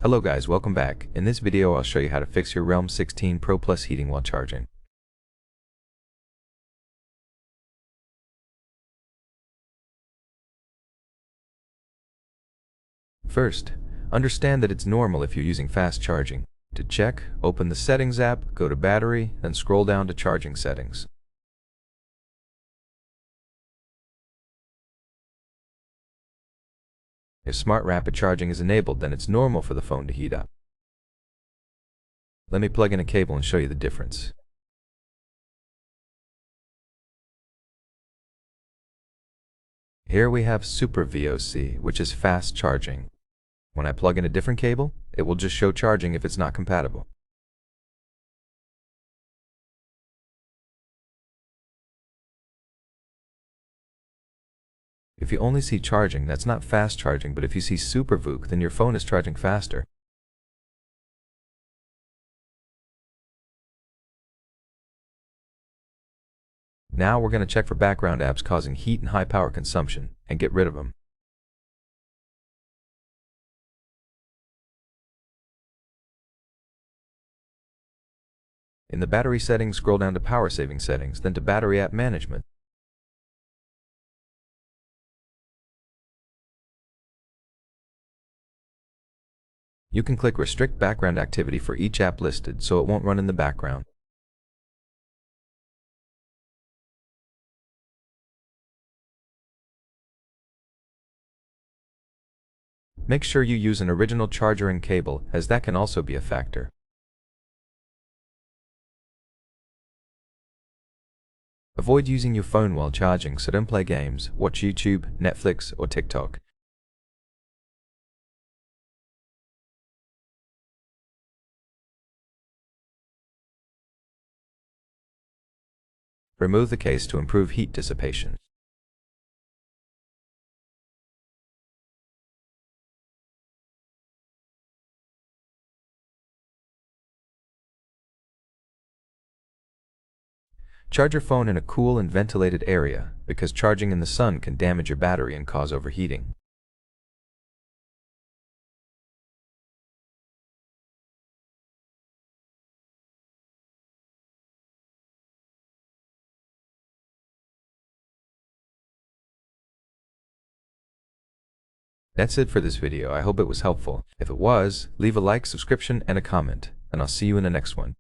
Hello guys, welcome back. In this video I'll show you how to fix your REALME 16 Pro Plus heating while charging. First, understand that it's normal if you're using fast charging. To check, open the Settings app, go to Battery, then scroll down to Charging Settings. If Smart Rapid Charging is enabled, then it's normal for the phone to heat up. Let me plug in a cable and show you the difference. Here we have Super VOC, which is fast charging. When I plug in a different cable, it will just show charging if it's not compatible. If you only see charging, that's not fast charging, but if you see Super VOC, then your phone is charging faster. Now we're going to check for background apps causing heat and high power consumption, and get rid of them. In the battery settings, scroll down to Power Saving Settings, then to Battery App Management. You can click Restrict Background Activity for each app listed so it won't run in the background. Make sure you use an original charger and cable, as that can also be a factor. Avoid using your phone while charging, so don't play games, watch YouTube, Netflix, or TikTok. Remove the case to improve heat dissipation. Charge your phone in a cool and ventilated area, because charging in the sun can damage your battery and cause overheating. That's it for this video. I hope it was helpful. If it was, leave a like, subscription, and a comment, and I'll see you in the next one.